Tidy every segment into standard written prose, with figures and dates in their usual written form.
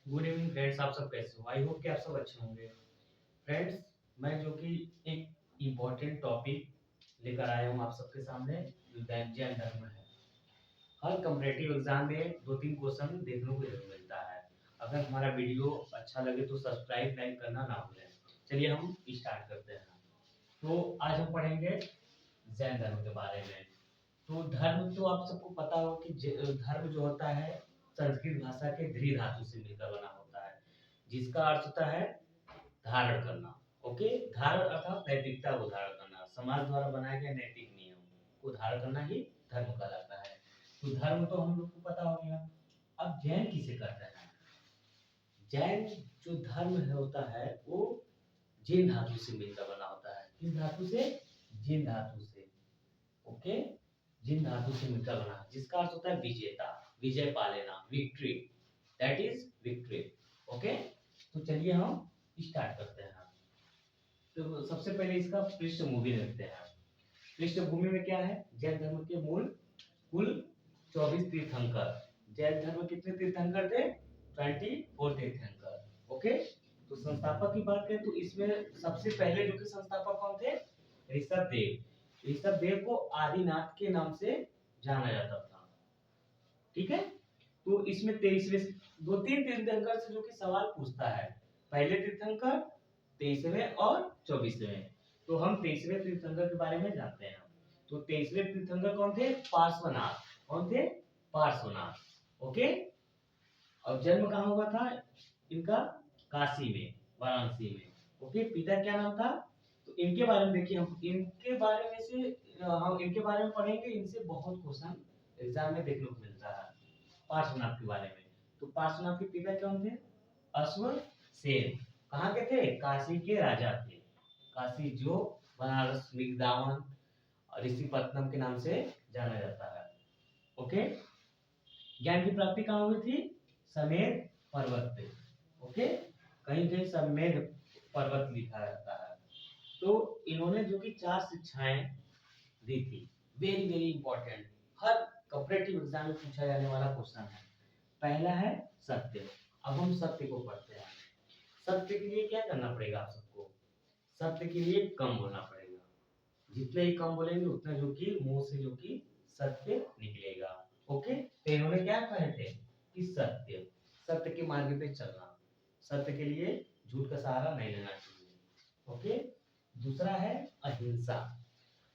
Good evening friends, आप सब कैसे हो? आई होप कि आप सब अच्छे होंगे। फ्रेंड्स, मैं जो कि एक इम्पोर्टेंट टॉपिक लेकर आया हूँ आप सबके सामने, जो जैन धर्म है। हर कम्पिटिटिव एग्जाम में 2-3 क्वेश्चन देखने को जरूर मिलता है। अगर हमारा वीडियो अच्छा लगे तो सब्सक्राइब लाइक करना ना भूलें। चलिए हम स्टार्ट करते हैं। तो आज हम पढ़ेंगे जैन धर्म के बारे में। तो धर्म तो आप सबको पता हो कि धर्म जो होता है संस्कृत भाषा के धृ धातु से मिलकर बना होता है, जिसका अर्थ होता है धारण करना। ओके, धारण अर्थात नैतिकता को धारण करना, समाज द्वारा बनाए गए नैतिक नियम को धारण करना ही धर्म कहलाता है। तो धर्म तो हम लोग को पता हो गया। अब जैन किसे कहते हैं? जैन जो धर्म है होता है वो जिन धातु से मिलकर बना होता है। किस धातु से? जिन धातु से। ओके, जिन धातु से मिलकर बना है, जिसका अर्थ होता है विजेता, विजय पा लेना, victory, that is victory. Okay, तो चलिए हम स्टार्ट करते हैं। तो सबसे पहले इसका पृष्ठभूमि देखते हैं। पृष्ठभूमि में क्या है? जैन धर्म के मूल कुल 24 तीर्थंकर। जैन धर्म में कितने तीर्थंकर थे? 24 तीर्थंकर। ओके, तो संस्थापक की बात करें तो इसमें सबसे पहले जो कि संस्थापक कौन थे? ऋषभ देव। ऋषभ देव को आदिनाथ के नाम से जाना जाता था। ठीक है, तो इसमें 23वें 2-3 तीर्थंकर से जो कि सवाल पूछता है। पहले तीर्थंकर, 23वें और 24वें। तो हम 23वें तीर्थंकर के बारे में जानते हैं। तो 23वें तीर्थंकर कौन थे? पार्श्वनाथ। कौन थे? पार्श्वनाथ। ओके, और जन्म कहाँ हुआ था इनका? काशी में, वाराणसी में। ओके, पिता क्या नाम था? तो इनके बारे में देखिए, हम इनके बारे में से हम इनके बारे में पढ़ेंगे। इनसे बहुत क्वेश्चन एग्जाम में देखने को मिलता है पार्श्वनाथ के बारे में। तो पार्श्वनाथ के पिता कौन थे? अश्वसेन। कहाँ के थे? काशी के राजा थे। काशी जो बनारस, वृंदावन और ऋषिपत्तनम के नाम से जाना जाता है। ओके, ज्ञान की प्राप्ति कहाँ हुई थी? समेध पर्वत पे। ओके, कहीं कहीं समेध पर्वत लिखा रहता है। तो इन्होंने जो कि 4 शिक्षाएं दी थी, वेरी वेरी इंपॉर्टेंट, हर कॉम्पिटिटिव एग्जाम में पूछा जाने वाला क्वेश्चन है। पहला है सत्य। अब हम सत्य को पढ़ते हैं। सत्य के लिए क्या करना पड़ेगा आप सबको? सत्य के लिए कम बोलना पड़ेगा। जितने ही कम बोलेंगे उतना जो कि मुंह से जो कि सत्य निकलेगा। ओके, तो इन्होंने क्या कहे थे कि सत्य, सत्य के मार्ग पे चलना, सत्य के लिए झूठ का सहारा नहीं लेना चाहिए। ओके, दूसरा है अहिंसा।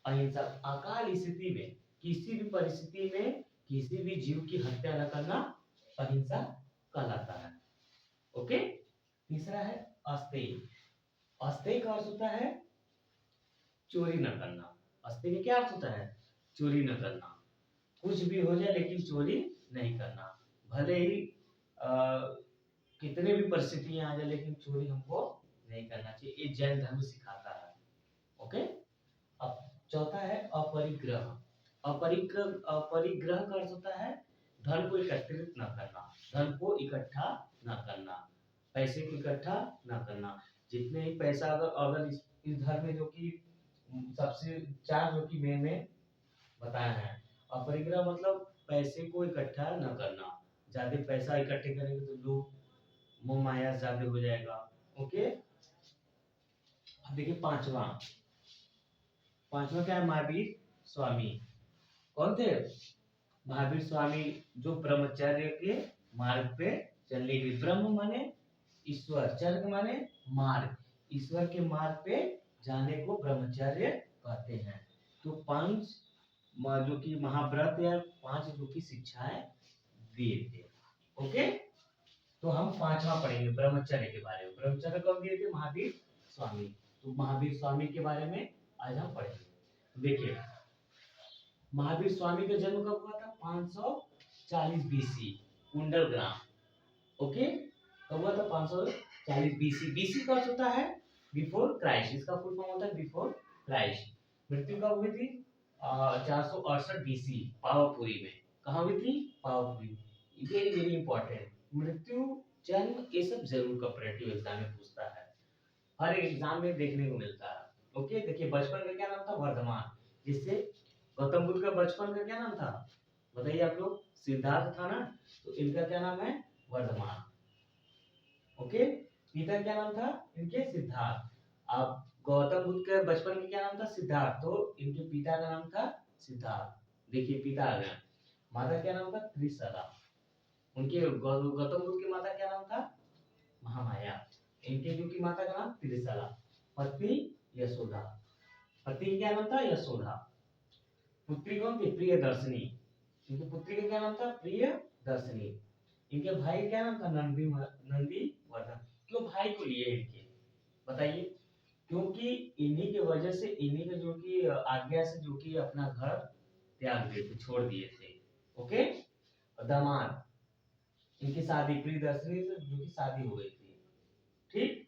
अहिंसा, अकाल स्थिति में, किसी भी परिस्थिति में किसी भी जीव की हत्या न करना अहिंसा कहलाता है। ओके, तीसरा है अस्तेय। अस्तेय का अर्थ होता है चोरी न करना। अस्तेय का क्या अर्थ होता है? चोरी न करना। कुछ भी हो जाए लेकिन चोरी नहीं करना। भले ही कितने भी परिस्थितियां आ जाए लेकिन चोरी हमको नहीं करना चाहिए। ये जैन धर्म सिखाता है। ओके, अब चौथा है अपरिग्रह। अपरिग्रह का अर्थ होता है धन को एकत्रित न करना, धन को इकट्ठा न करना, पैसे को इकट्ठा न करना। जितने ही पैसा अगर इस धर्म में जो कि सबसे 4 जो कि मेन में बताया है। अपरिग्रह मतलब पैसे को इकट्ठा न करना। ज्यादा पैसा इकट्ठे करेंगे तो लोग मोह माया ज्यादा हो जाएगा। ओके, अब देखिए पांचवा। पांचवा क्या है? महावीर स्वामी। कौन थे? महावीर स्वामी, जो ब्रह्मचर्य के मार्ग पे चलने के लिए, ब्रह्म माने ईश्वर, चर्य माने मार्ग, ईश्वर के मार्ग पे जाने को ब्रह्मचर्य कहते हैं। तो 5 जो कि महाव्रत या 5 जो कि शिक्षाएं दिए थे। ओके, तो हम पांचवा पढ़ेंगे ब्रह्मचर्य के बारे में। ब्रह्मचर्य कब दिए थे? महावीर स्वामी। तो महावीर स्वामी के बारे में आज हम पढ़ेंगे। देखिए, महावीर स्वामी का जन्म कब हुआ था? 540 बीसी, कुंडल ग्राम। ओके, कब हुआ था? 540 बीसी। बीसी का अर्थ होता है बिफोर क्राइस्ट, इसका फुल फॉर्म होता है बिफोर क्राइस्ट। मृत्यु कब हुई थी? 468 बीसी, पावापुरी में। कहाँ हुई थी? पावापुरी। Very very important. मृत्यु, जन्म, ये सब जरूर कॉम्पिटिटिव एग्जाम में पूछता है, हर एग्जाम में देखने को मिलता है। ओके, देखिए बचपन का क्या नाम था? वर्धमान। जिससे गौतम बुद्ध का बचपन का क्या नाम था? बताइए आप लोग। सिद्धार्थ था ना, तो इनका क्या नाम है? वर्धमान। ओके, पिता क्या नाम था इनके? सिद्धार्थ। अब गौतम बुद्ध के बचपन में क्या नाम था? सिद्धार्थ। तो इनके पिता का नाम था सिद्धार्थ। देखिए पिता आ गया। माता क्या नाम था? त्रिशला। उनके गौतम बुद्ध की माता क्या नाम था? महामाया। इनके जो की माता का नाम त्रिशला। पत्नी यशोदा। पति क्या नाम था? यशोदा। पुत्री कौन थी? प्रियदर्शनी। इनकी पुत्री का क्या नाम था? प्रियदर्शनी। इनके भाई का क्या नाम था? नंदी वर्धन। क्यों भाई को लिए इनके? बताइए। क्योंकि इन्हीं की वजह से, इन्हीं के जो की आज्ञा से जो की अपना घर त्याग दिए थे, छोड़ दिए थे। ओके। और दामाद, इनकी शादी प्रियदर्शनी से जो की शादी हो गई थी। ठीक,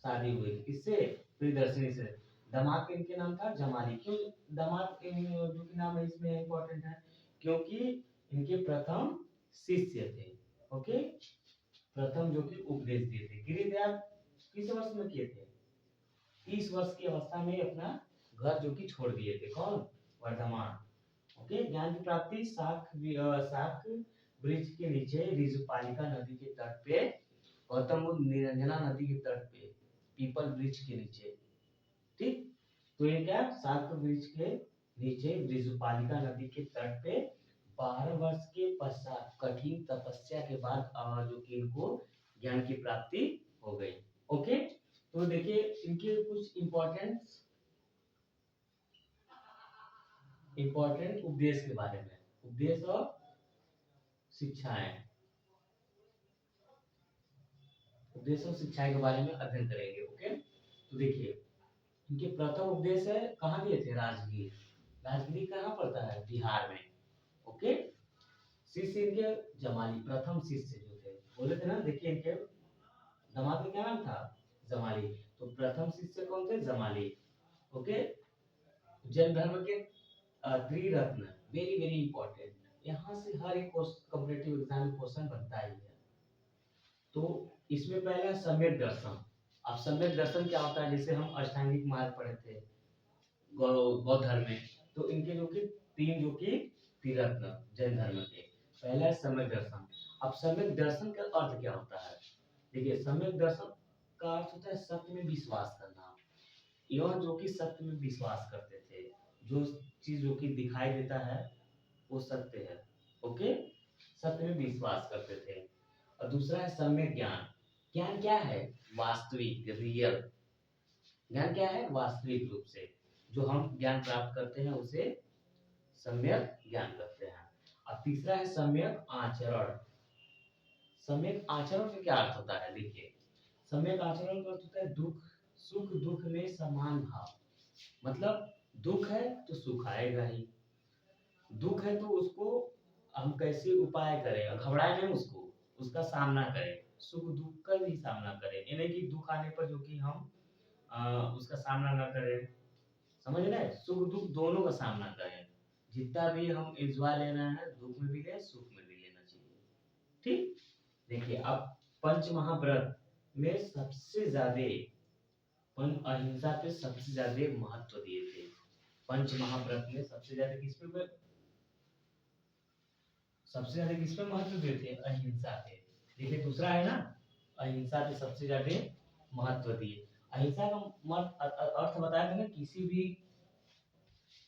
शादी हुई थी किससे? प्रियदर्शनी से। दामाद का इनके नाम था जमाली। क्यों दामाद के जो कि नाम है इसमें इम्पोर्टेंट है? क्योंकि इनके प्रथम शिष्य थे। ओके, प्रथम जो कि उपदेश दिए थे। गिरी त्याग किस वर्ष में किए थे? 30 वर्ष की अवस्था में अपना घर जो कि छोड़ दिए थे। कौन? वर्धमान। ओके, ज्ञान की प्राप्ति शाक वृक्ष के नीचे ऋजुपालिका नदी के तट पे, गौतम बुद्ध निरंजना नदी के तट पे, पीपल वृक्ष के नीचे। ठीक, तो ये क्या? शाक वृक्ष के नीचे ऋजुपालिका नदी के तट पे 12 वर्ष के पश्चात कठिन तपस्या के बाद जो कि इनको ज्ञान की प्राप्ति हो गई। ओके, तो देखिए इनके कुछ इंपॉर्टेंट उपदेश के बारे में। उपदेश और शिक्षाएं, उपदेश और शिक्षाएं के बारे में अध्ययन करेंगे। ओके, तो देखिए इनके प्रथम उपदेश है कहाँ दिए थे? राजगीर। राजगीर कहाँ पड़ता है? बिहार में। ओके, शिष्य इनके जमाली, प्रथम शिष्य जो थे, बोले थे ना। देखिए इनके दामाद का क्या नाम था? जमाली। तो प्रथम शिष्य कौन थे? जमाली। ओके, जैन धर्म के त्रिरत्न, वेरी वेरी इंपॉर्टेंट। यहाँ से हर एक कॉम्पिटिटिव एग्जाम में क्वेश्चन बनता ही है। तो इसमें पहला सम्यक दर्शन। अब सम्यक दर्शन क्या होता है? जैसे हम अष्टांगिक मार्ग पढ़े थे बौद्ध धर्म में, तो इनके जो कि तीन जो कि त्रिरत्न जैन धर्म के, पहला है सम्यक दर्शन। अब सम्यक दर्शन का अर्थ क्या होता है? देखिए सम्यक दर्शन का अर्थ होता है सत्य में विश्वास करना। यह जो कि सत्य में विश्वास करते थे, जो चीज जो कि दिखाई देता है वो सत्य है। ओके, सत्य में विश्वास करते थे। और दूसरा है सम्यक ज्ञान। ज्ञान क्या है? वास्तविक, रियल। ज्ञान क्या है? वास्तविक रूप से जो हम ज्ञान प्राप्त करते हैं उसे सम्यक ज्ञान कहते हैं। और तीसरा है सम्यक आचरण। सम्यक आचरण का क्या अर्थ होता है? देखिए सम्यक आचरण का अर्थ होता है दुख सुख दुख में समान भाव। मतलब दुख है तो सुख आएगा ही, दुख है तो उसको हम कैसे उपाय करें? घबराए नहीं उसको, उसका सामना करें। सुख दुख का भी सामना करें, ये नहीं कि दुख आने पर जो कि हम उसका सामना ना करें। समझ रहे हैं? सुख दुख दोनों का सामना करें। जितना भी हम एंजॉय ले रहे हैं, दुख में भी ले सुख में भी लेना चाहिए। ठीक, देखिए अब पंच महाव्रत में सबसे ज्यादा अहिंसा पे सबसे ज्यादा महत्व दिए थे। पंच महाव्रत में सबसे ज्यादा किस पे महत्व दिए थे? अहिंसा पे। देखिए दूसरा है ना, अहिंसा पे सबसे ज्यादा महत्व दिए। अहिंसा का अर्थ बताया था ना, किसी भी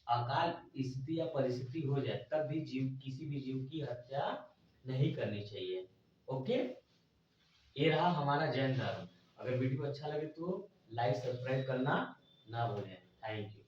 अकाल स्थिति या परिस्थिति हो जाए तब भी किसी भी जीव की हत्या नहीं करनी चाहिए। ओके, ये रहा हमारा जैन धर्म। अगर वीडियो अच्छा लगे तो लाइक सब्सक्राइब करना ना भूलें। Thank you.